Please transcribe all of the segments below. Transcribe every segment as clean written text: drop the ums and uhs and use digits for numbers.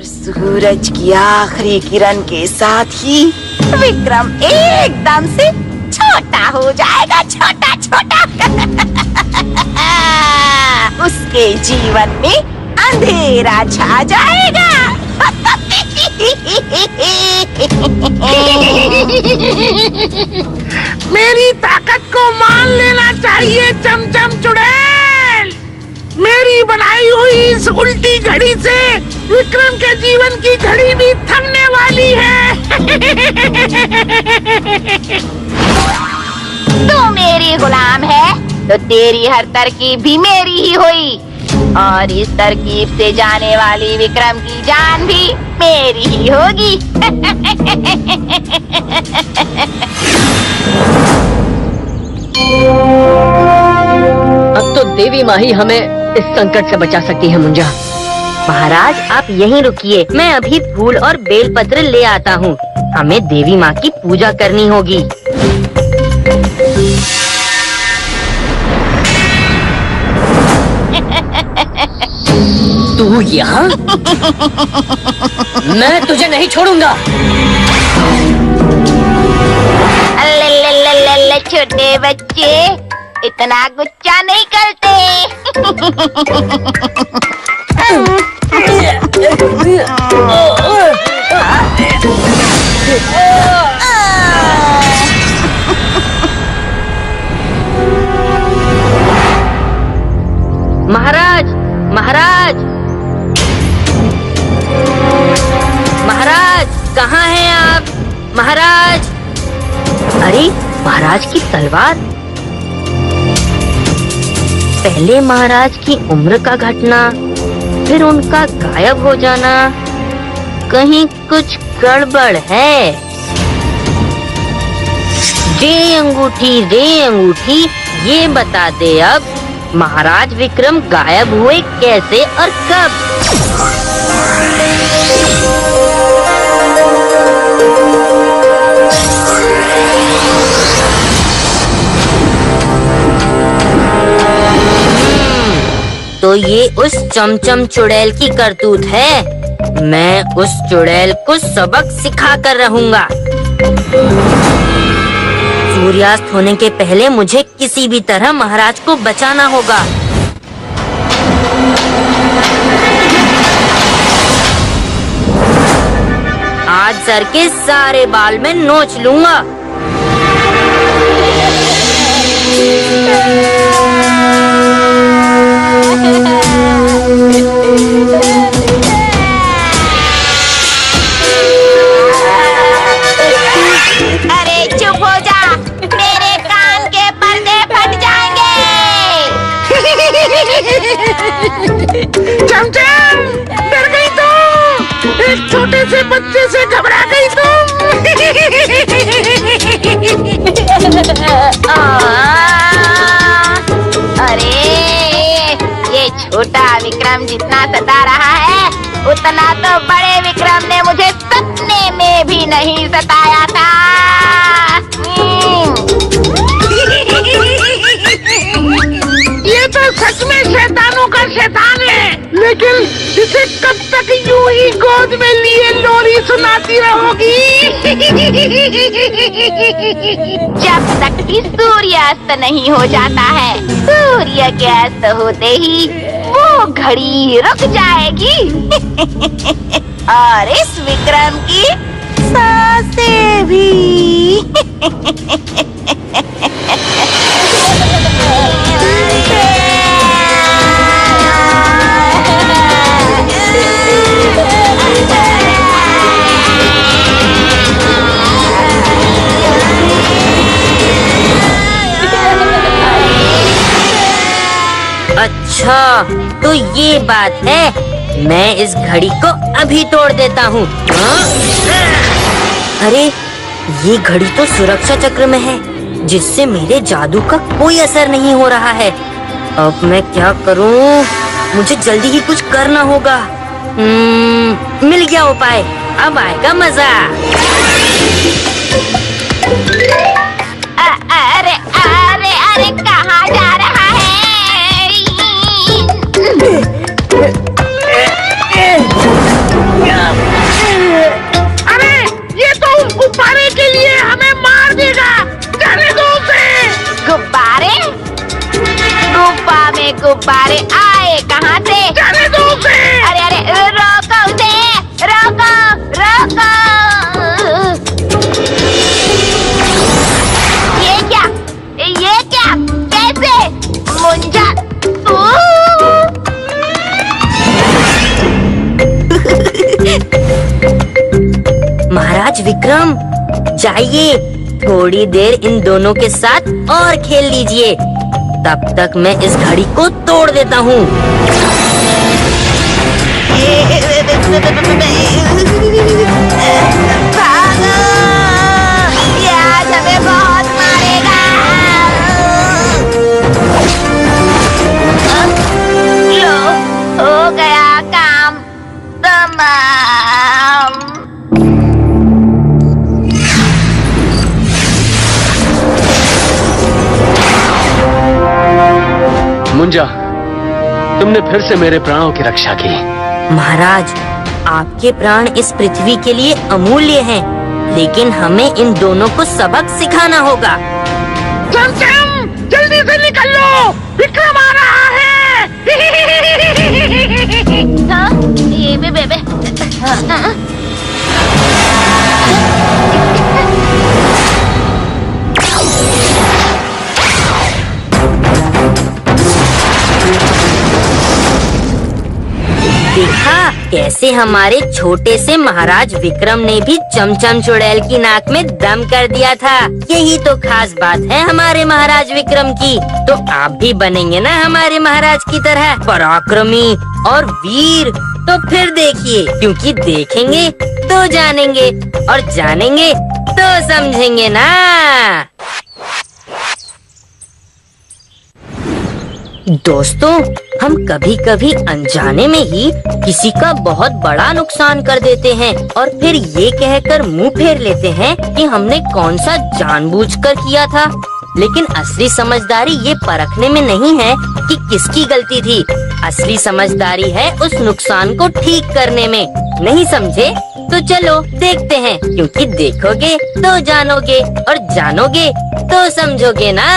सूरज की आखिरी किरण के साथ ही विक्रम एकदम से छोटा हो जाएगा, छोटा छोटा। उसके जीवन में अंधेरा छा जाएगा। मेरी ताकत को मान लेना चाहिए चमचम चुड़ैल। मेरी बनाई हुई इस उल्टी घड़ी से विक्रम के जीवन की घड़ी भी थमने वाली है। तू मेरी गुलाम है तो तेरी हर तरकीब भी मेरी ही हुई, और इस तरकीब से जाने वाली विक्रम की जान भी मेरी ही होगी। अब तो देवी माँ ही हमें इस संकट से बचा सकती है मुंजा। महाराज आप यहीं रुकिए, मैं अभी फूल और बेलपत्र ले आता हूँ। हमें देवी माँ की पूजा करनी होगी। तू यहाँ? मैं तुझे नहीं छोड़ूंगा। अल्ले छोटे बच्चे इतना गुस्सा नहीं करते। महाराज, महाराज, महाराज, कहाँ हैं आप? महाराज! अरे महाराज की तलवार। पहले महाराज की उम्र का घटना, फिर उनका गायब हो जाना, कहीं कुछ गड़बड़ है। रे अंगूठी, ये बता दे अब महाराज विक्रम गायब हुए कैसे और कब? तो ये उस चमचम चुड़ैल की करतूत है। मैं उस चुड़ैल को सबक सिखा कर रहूंगा। सूर्यास्त होने के पहले मुझे किसी भी तरह महाराज को बचाना होगा। आज सर के सारे बाल में नोच लूंगा। अरे चुप हो जा, मेरे कान के पर्दे फट जाएंगे। चमचम, डर गई तू? एक छोटे से बच्चे से घबरा गई तू? अरे ये छोटा विक्रम जितना सता रहा है, उतना तो बड़े विक्रम ने मुझे सपने में भी नहीं सताया था। ये तो सच में शैतानों का शैतान है, लेकिन इसे कब तक यूं ही गोद में लिए लोरी सुनाती रहोगी? जब तक कि सूर्यास्त नहीं हो जाता है। सूर्य के अस्त होते ही वो घड़ी रुक जाएगी। और इस विक्रम की सांसें भी। अच्छा, तो ये बात है। मैं इस घड़ी को अभी तोड़ देता हूँ। अरे ये घड़ी तो सुरक्षा चक्र में है, जिससे मेरे जादू का कोई असर नहीं हो रहा है। अब मैं क्या करूँ? मुझे जल्दी ही कुछ करना होगा। मिल गया उपाय, अब आएगा मजा। अरे अरे अरे कहाँ जा रहा है? महाराज विक्रम, जाइए थोड़ी देर इन दोनों के साथ और खेल लीजिए, तब तक मैं इस घड़ी को तोड़ देता हूँ। भागो, ये आज हमें बहुत मारेगा। लो, हो गया काम तमाम। मुंजा, तुमने फिर से मेरे प्राणों की रक्षा की। महाराज, आपके प्राण इस पृथ्वी के लिए अमूल्य हैं, लेकिन हमें इन दोनों को सबक सिखाना होगा। चमचम, जल्दी से निकल लो, विक्रम आ रहा है। हाँ, ये बे। हाँ? देखा कैसे हमारे छोटे से महाराज विक्रम ने भी चमचम चुड़ैल की नाक में दम कर दिया था। यही तो खास बात है हमारे महाराज विक्रम की। तो आप भी बनेंगे ना हमारे महाराज की तरह पराक्रमी और वीर। तो फिर देखिए, क्योंकि देखेंगे तो जानेंगे और जानेंगे तो समझेंगे ना। दोस्तों, हम कभी कभी अनजाने में ही किसी का बहुत बड़ा नुकसान कर देते हैं और फिर ये कहकर मुंह फेर लेते हैं कि हमने कौन सा जानबूझकर किया था। लेकिन असली समझदारी ये परखने में नहीं है कि किसकी गलती थी। असली समझदारी है उस नुकसान को ठीक करने में। नहीं समझे? तो चलो देखते हैं, क्योंकि देखोगे तो जानोगे और जानोगे तो समझोगे ना।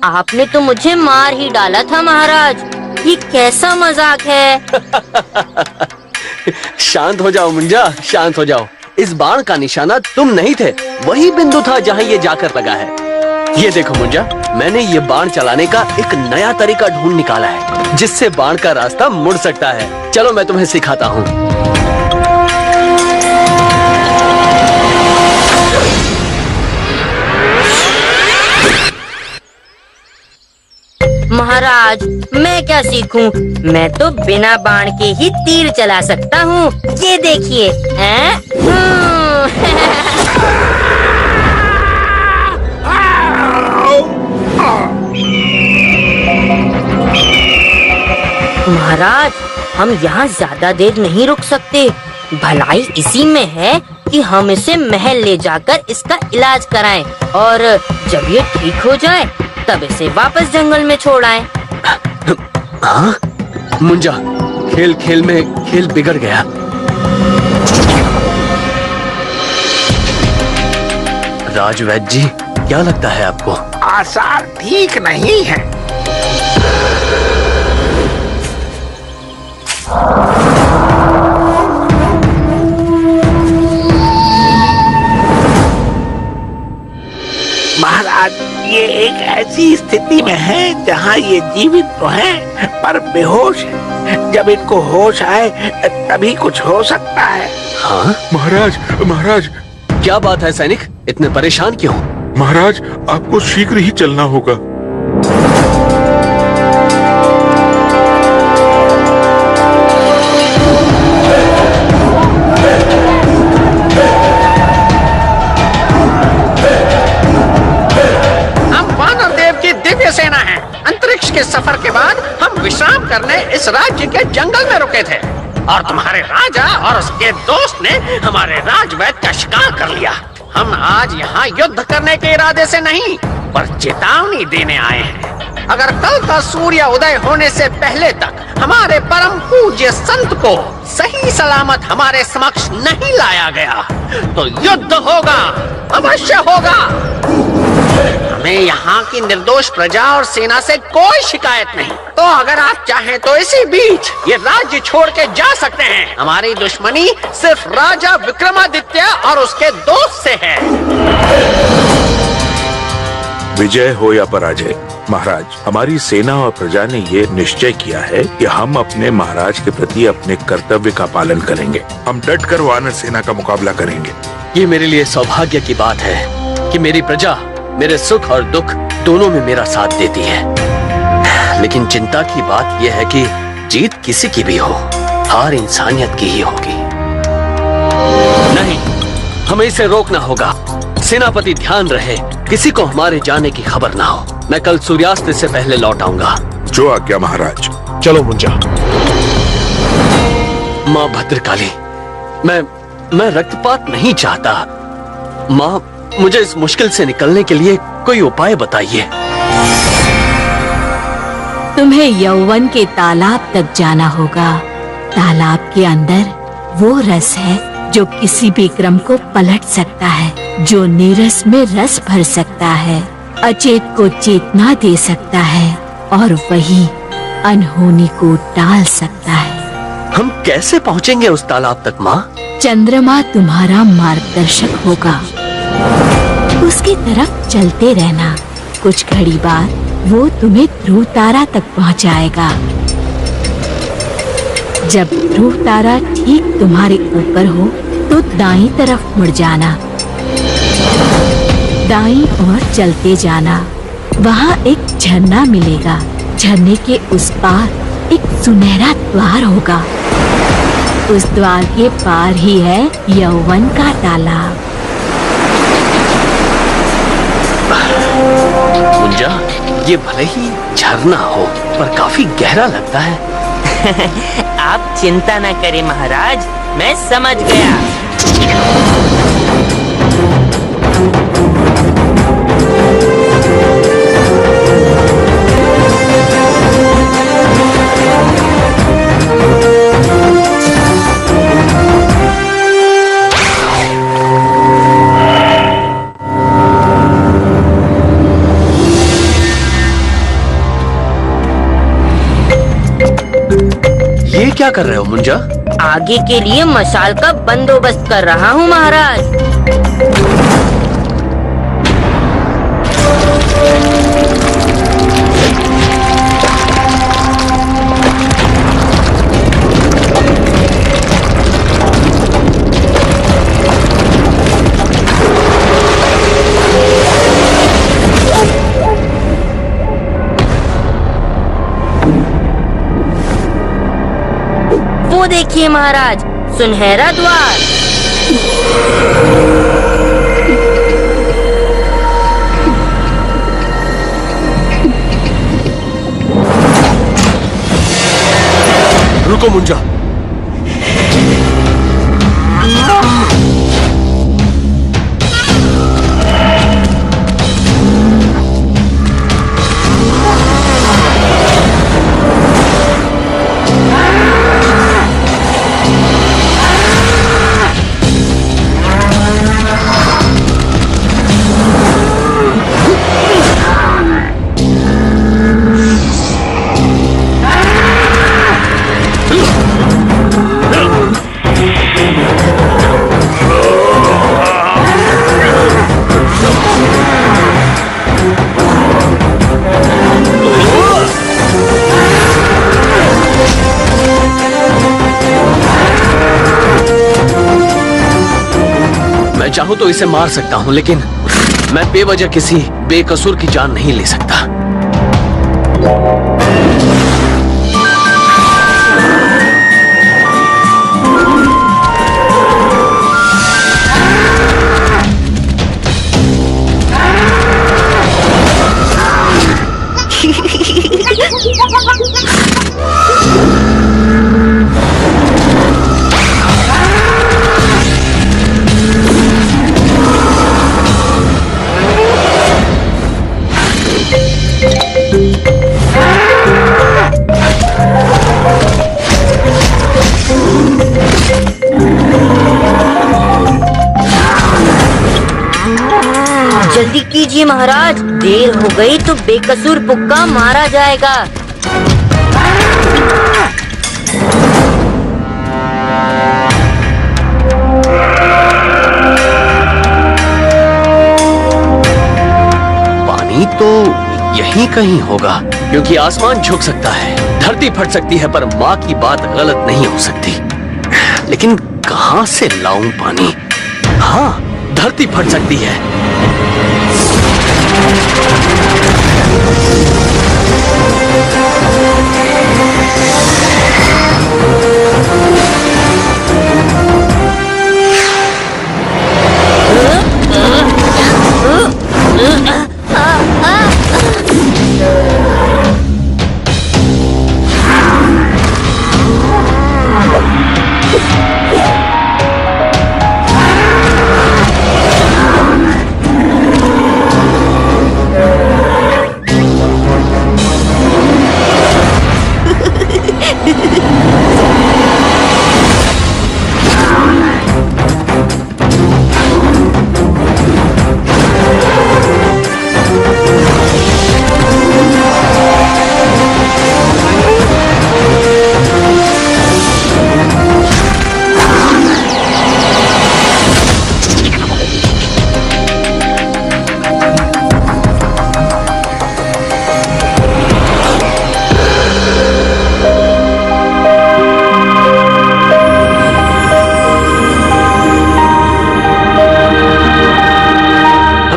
आपने तो मुझे मार ही डाला था महाराज, ये कैसा मजाक है। शांत हो जाओ मुंजा, शांत हो जाओ। इस बाण का निशाना तुम नहीं थे, वही बिंदु था जहाँ ये जाकर लगा है। ये देखो मुंजा, मैंने ये बाण चलाने का एक नया तरीका ढूंढ निकाला है, जिससे बाण का रास्ता मुड़ सकता है। चलो मैं तुम्हें सिखाता हूँ। महाराज, मैं क्या सीखूं? मैं तो बिना बाण के ही तीर चला सकता हूँ। ये देखिए। महाराज, हम यहाँ ज्यादा देर नहीं रुक सकते। भलाई इसी में है कि हम इसे महल ले जाकर इसका इलाज कराएं और जब ये ठीक हो जाए तब इसे वापस जंगल में छोड़ आएं। हाँ? मुंजा, खेल खेल में खेल बिगड़ गया। राजवैद्य जी, क्या लगता है आपको? आसार ठीक नहीं है। महाराज, ये एक ऐसी स्थिति में है जहाँ ये जीवित तो है पर बेहोश है। जब इनको होश आए तभी कुछ हो सकता है। हाँ? महाराज, महाराज। क्या बात है सैनिक, इतने परेशान क्यों? महाराज, आपको शीघ्र ही चलना होगा। सेना है। अंतरिक्ष के सफर के बाद हम विश्राम करने इस राज्य के जंगल में रुके थे और तुम्हारे राजा और उसके दोस्त ने हमारे राजवैद्य का शिकार कर लिया। हम आज यहाँ युद्ध करने के इरादे से नहीं पर चेतावनी देने आए हैं। अगर कल का सूर्य उदय होने से पहले तक हमारे परम पूज्य संत को सही सलामत हमारे समक्ष नहीं लाया गया तो युद्ध होगा, अवश्य होगा। हमें यहाँ की निर्दोष प्रजा और सेना से कोई शिकायत नहीं। तो अगर आप चाहें तो इसी बीच ये राज्य छोड़ के जा सकते हैं। हमारी दुश्मनी सिर्फ राजा विक्रमादित्य और उसके दोस्त से है। विजय हो या पराजय, महाराज, हमारी सेना और प्रजा ने ये निश्चय किया है कि हम अपने महाराज के प्रति अपने कर्तव्य का पालन करेंगे। हम डट कर वानर सेना का मुकाबला करेंगे। ये मेरे लिए सौभाग्य की बात है कि मेरी प्रजा मेरे सुख और दुख दोनों में मेरा साथ देती है। लेकिन चिंता की बात यह है कि जीत किसी की भी हो, हार इंसानियत की ही होगी। नहीं, हमें इसे रोकना होगा। सेनापति ध्यान रहे, किसी को हमारे जाने की खबर ना हो। मैं कल सूर्यास्त से पहले लौट आऊंगा। जो आज्ञा महाराज। चलो मुंजा। माँ भद्रकाली, मैं रक्तपात नहीं चाहता। माँ, मुझे इस मुश्किल से निकलने के लिए कोई उपाय बताइए। तुम्हें यौवन के तालाब तक जाना होगा। तालाब के अंदर वो रस है जो किसी भी क्रम को पलट सकता है, जो नीरस में रस भर सकता है, अचेत को चेतना दे सकता है और वही अनहोनी को टाल सकता है। हम कैसे पहुँचेंगे उस तालाब तक माँ? चंद्रमा तुम्हारा मार्गदर्शक होगा। उसकी तरफ चलते रहना। कुछ घड़ी बाद वो तुम्हें ध्रुव तारा तक पहुंचाएगा। जब ध्रुव तारा ठीक तुम्हारे ऊपर हो तो दाईं तरफ मुड़ जाना। दाईं ओर चलते जाना। वहाँ एक झरना मिलेगा। झरने के उस पार एक सुनहरा द्वार होगा। उस द्वार के पार ही है यौवन का तालाब। मुंजा, ये भले ही झरना हो पर काफी गहरा लगता है। आप चिंता न करें महाराज, मैं समझ गया। ये क्या कर रहे हो मुंजा? आगे के लिए मशाल का बंदोबस्त कर रहा हूँ महाराज। वो देखिए महाराज, सुनहरा द्वार। रुको मुंजा। मैं चाहूं तो इसे मार सकता हूं, लेकिन मैं बेवजह किसी बेकसूर की जान नहीं ले सकता। जल्दी कीजिए महाराज, देर हो गई तो बेकसूर बुक्का मारा जाएगा। पानी तो यहीं कहीं होगा, क्योंकि आसमान झुक सकता है, धरती फट सकती है, पर माँ की बात गलत नहीं हो सकती। लेकिन कहाँ से लाऊं पानी? हाँ, धरती फट सकती है।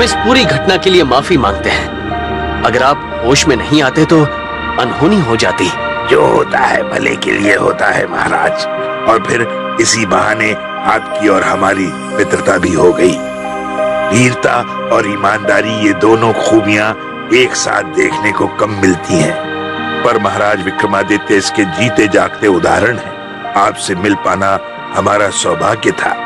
इस पूरी घटना के लिए माफी मांगते हैं। अगर आप होश में नहीं आते तो अनहोनी हो जाती। जो होता है भले के लिए होता है महाराज, और फिर इसी बहाने आपकी और हमारी मित्रता भी हो गई। वीरता और ईमानदारी, ये दोनों खूबियां एक साथ देखने को कम मिलती हैं, पर महाराज विक्रमादित्य इसके जीते जागते उदाहरण हैं। आपसे मिल पाना हमारा सौभाग्य था।